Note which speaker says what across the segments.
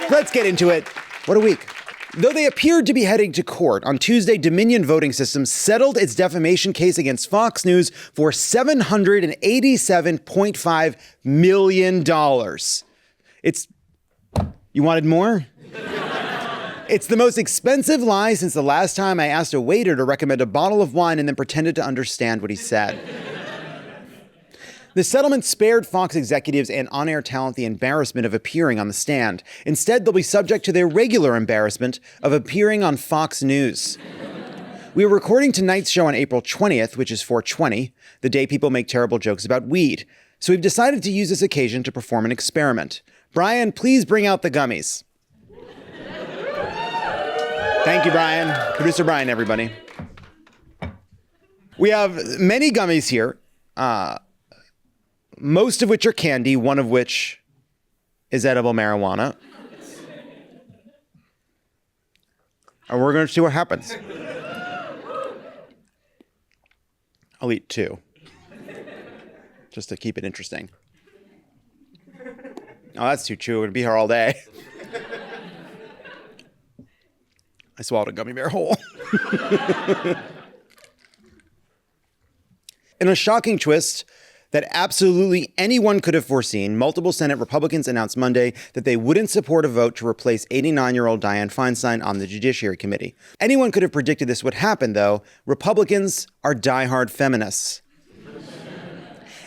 Speaker 1: Let's get into it. What a week. Though they appeared to be heading to court, on Tuesday, Dominion Voting Systems settled its defamation case against Fox News for $787.5 million. You wanted more? It's the most expensive lie since the last time I asked a waiter to recommend a bottle of wine and then pretended to understand what he said. The settlement spared Fox executives and on-air talent the embarrassment of appearing on the stand. Instead, they'll be subject to their regular embarrassment of appearing on Fox News. We are recording tonight's show on April 20th, which is 4/20, the day people make terrible jokes about weed. So we've decided to use this occasion to perform an experiment. Brian, please bring out the gummies. Thank you, Brian. Producer Brian, everybody. We have many gummies here. Most of which are candy, one of which is edible marijuana. And we're going to see what happens. I'll eat two, just to keep it interesting. Oh, that's too chewy. We're going to be here all day. I swallowed a gummy bear whole. In a shocking twist that absolutely anyone could have foreseen, multiple Senate Republicans announced Monday that they wouldn't support a vote to replace 89-year-old Diane Feinstein on the Judiciary Committee. Anyone could have predicted this would happen, though. Republicans are diehard feminists.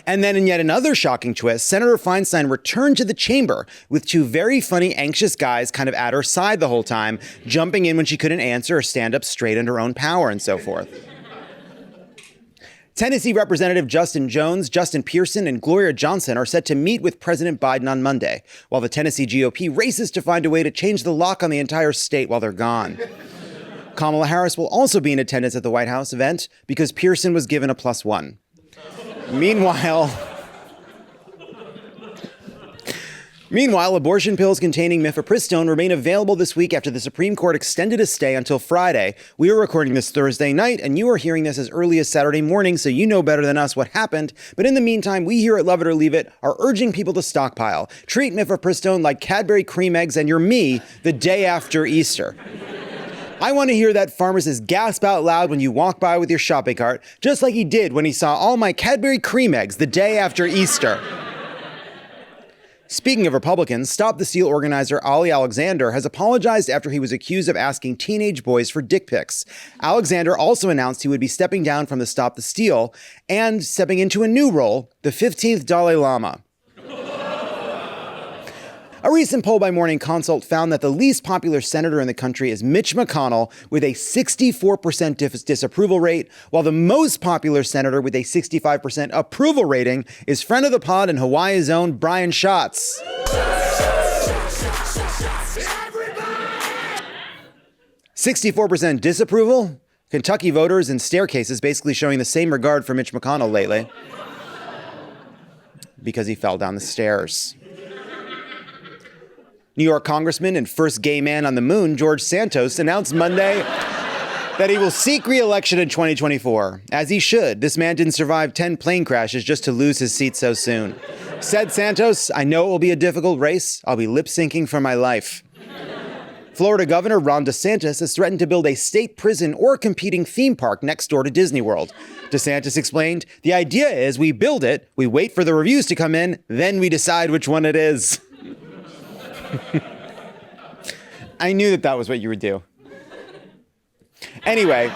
Speaker 1: And then in yet another shocking twist, Senator Feinstein returned to the chamber with two very funny, anxious guys kind of at her side the whole time, jumping in when she couldn't answer or stand up straight in her own power and so forth. Tennessee Representative Justin Jones, Justin Pearson, and Gloria Johnson are set to meet with President Biden on Monday, while the Tennessee GOP races to find a way to change the lock on the entire state while they're gone. Kamala Harris will also be in attendance at the White House event because Pearson was given a +1. Meanwhile, abortion pills containing mifepristone remain available this week after the Supreme Court extended a stay until Friday. We are recording this Thursday night, and you are hearing this as early as Saturday morning, so you know better than us what happened. But in the meantime, we here at Love It or Leave It are urging people to stockpile. Treat mifepristone like Cadbury cream eggs and your me the day after Easter. I want to hear that pharmacist gasp out loud when you walk by with your shopping cart, just like he did when he saw all my Cadbury cream eggs the day after Easter. Speaking of Republicans, Stop the Steal organizer Ali Alexander has apologized after he was accused of asking teenage boys for dick pics. Alexander also announced he would be stepping down from the Stop the Steal and stepping into a new role, the 15th Dalai Lama. A recent poll by Morning Consult found that the least popular senator in the country is Mitch McConnell with a 64% disapproval rate, while the most popular senator with a 65% approval rating is friend of the pod and Hawaii's own Brian Schatz. 64% disapproval? Kentucky voters in staircases basically showing the same regard for Mitch McConnell lately because he fell down the stairs. New York Congressman and first gay man on the moon, George Santos, announced Monday that he will seek re-election in 2024. As he should. This man didn't survive 10 plane crashes just to lose his seat so soon. Said Santos, "I know it will be a difficult race. I'll be lip-syncing for my life." Florida Governor Ron DeSantis has threatened to build a state prison or competing theme park next door to Disney World. DeSantis explained, "The idea is we build it, we wait for the reviews to come in, then we decide which one it is." I knew that was what you would do. Anyway,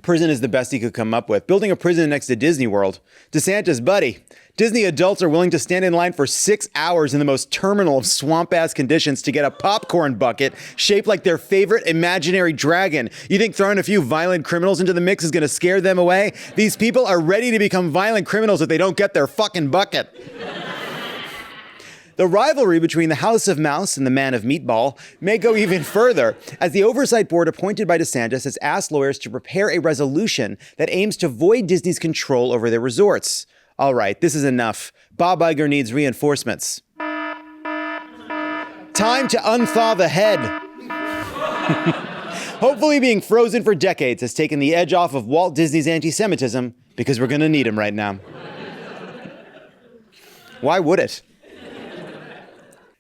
Speaker 1: prison is the best he could come up with. Building a prison next to Disney World. DeSantis, buddy, Disney adults are willing to stand in line for 6 hours in the most terminal of swamp-ass conditions to get a popcorn bucket shaped like their favorite imaginary dragon. You think throwing a few violent criminals into the mix is going to scare them away? These people are ready to become violent criminals if they don't get their fucking bucket. The rivalry between the House of Mouse and the Man of Meatball may go even further, as the oversight board appointed by DeSantis has asked lawyers to prepare a resolution that aims to void Disney's control over their resorts. All right, this is enough. Bob Iger needs reinforcements. Time to unthaw the head. Hopefully being frozen for decades has taken the edge off of Walt Disney's anti-Semitism, because we're going to need him right now. Why would it?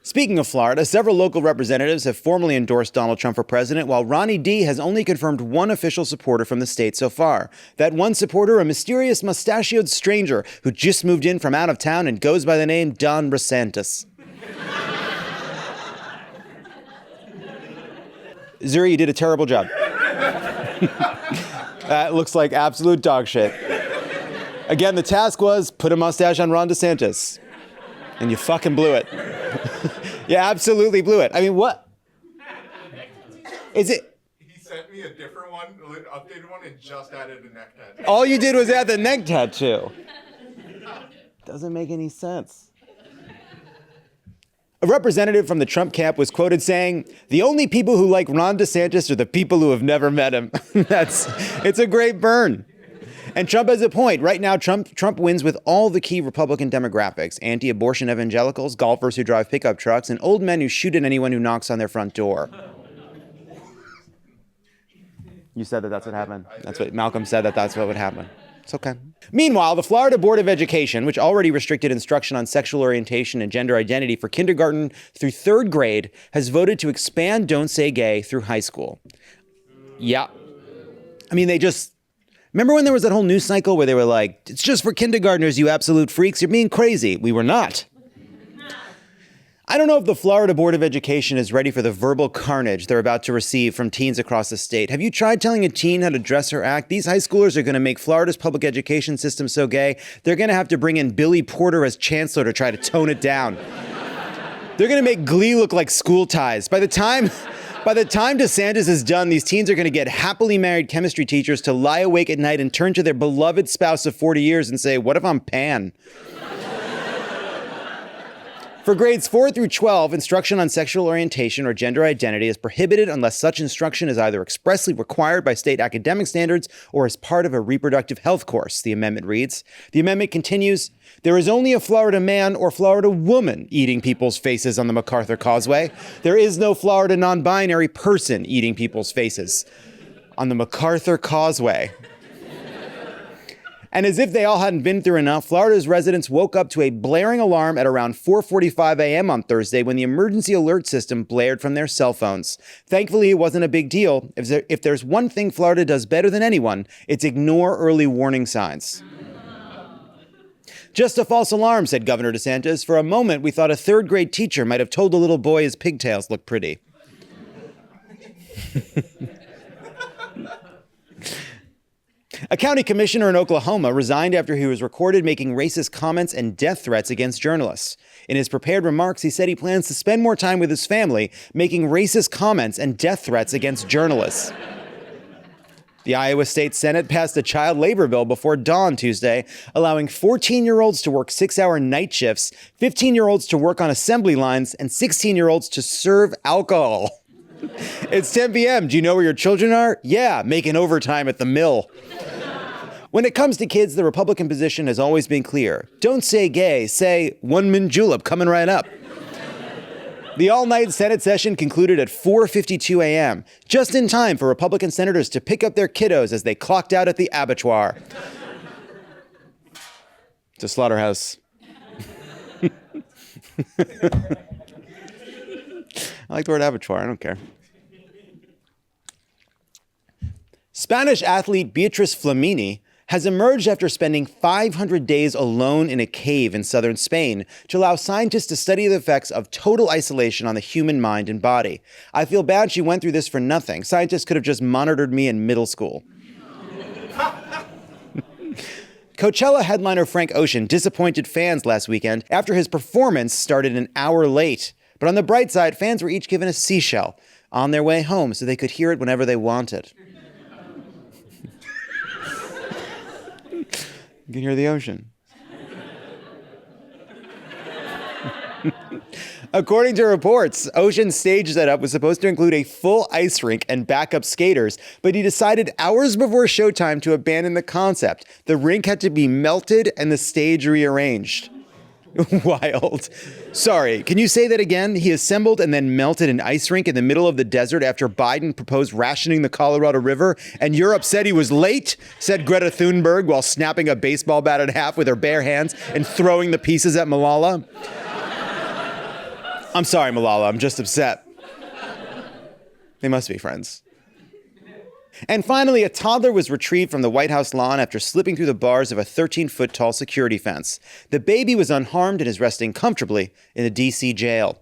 Speaker 1: Speaking of Florida, several local representatives have formally endorsed Donald Trump for president, while Ronnie D has only confirmed one official supporter from the state so far. That one supporter, a mysterious mustachioed stranger who just moved in from out of town and goes by the name Jon DeSantis. Zuri, you did a terrible job. That looks like absolute dog shit. Again, the task was put a mustache on Ron DeSantis. And you fucking blew it. You absolutely blew it. I mean, what? Is it?
Speaker 2: He sent me a different one, an updated one, and just added a neck tattoo.
Speaker 1: All you did was add the neck tattoo. Doesn't make any sense. A representative from the Trump camp was quoted saying, "The only people who like Ron DeSantis are the people who have never met him." It's a great burn. And Trump has a point. Right now, Trump wins with all the key Republican demographics: anti-abortion evangelicals, golfers who drive pickup trucks, and old men who shoot at anyone who knocks on their front door. You said that's what happened. That's what Malcolm said, that's what would happen. It's okay. Meanwhile, the Florida Board of Education, which already restricted instruction on sexual orientation and gender identity for kindergarten through third grade, has voted to expand Don't Say Gay through high school. Yeah. I mean, remember when there was that whole news cycle where they were like, "It's just for kindergartners, you absolute freaks, you're being crazy." We were not. I don't know if the Florida Board of Education is ready for the verbal carnage they're about to receive from teens across the state. Have you tried telling a teen how to dress or act? These high schoolers are going to make Florida's public education system so gay, they're going to have to bring in Billy Porter as chancellor to try to tone it down. They're going to make Glee look like school ties. By the time DeSantis is done, these teens are going to get happily married chemistry teachers to lie awake at night and turn to their beloved spouse of 40 years and say, "What if I'm Pan?" For grades 4 through 12, instruction on sexual orientation or gender identity is prohibited unless such instruction is either expressly required by state academic standards or as part of a reproductive health course, the amendment reads. The amendment continues, "There is only a Florida man or Florida woman eating people's faces on the MacArthur Causeway. There is no Florida non-binary person eating people's faces on the MacArthur Causeway." And as if they all hadn't been through enough, Florida's residents woke up to a blaring alarm at around 4:45 a.m. on Thursday when the emergency alert system blared from their cell phones. Thankfully, it wasn't a big deal. If there's one thing Florida does better than anyone, it's ignore early warning signs. "Just a false alarm," said Governor DeSantis. "For a moment, we thought a third grade teacher might have told a little boy his pigtails looked pretty." A county commissioner in Oklahoma resigned after he was recorded making racist comments and death threats against journalists. In his prepared remarks, he said he plans to spend more time with his family making racist comments and death threats against journalists. The Iowa State Senate passed a child labor bill before dawn Tuesday, allowing 14-year-olds to work 6-hour night shifts, 15-year-olds to work on assembly lines, and 16-year-olds to serve alcohol. It's 10 p.m. Do you know where your children are? Yeah, making overtime at the mill. When it comes to kids, the Republican position has always been clear. Don't say gay, say one-min julep coming right up. The all-night Senate session concluded at 4:52 a.m., just in time for Republican senators to pick up their kiddos as they clocked out at the abattoir. It's a slaughterhouse. I like the word abattoir, I don't care. Spanish athlete Beatriz Flamini has emerged after spending 500 days alone in a cave in southern Spain to allow scientists to study the effects of total isolation on the human mind and body. "I feel bad she went through this for nothing. Scientists could have just monitored me in middle school." Coachella headliner Frank Ocean disappointed fans last weekend after his performance started an hour late. But on the bright side, fans were each given a seashell on their way home so they could hear it whenever they wanted. You can hear the ocean. According to reports, Ocean's stage setup was supposed to include a full ice rink and backup skaters, but he decided hours before showtime to abandon the concept. The rink had to be melted and the stage rearranged. Wild. Sorry, can you say that again? He assembled and then melted an ice rink in the middle of the desert after Biden proposed rationing the Colorado River, and Europe said he was late, said Greta Thunberg while snapping a baseball bat in half with her bare hands and throwing the pieces at Malala. I'm sorry, Malala, I'm just upset. They must be friends. And finally, a toddler was retrieved from the White House lawn after slipping through the bars of a 13-foot tall security fence. The baby was unharmed and is resting comfortably in a D.C. jail.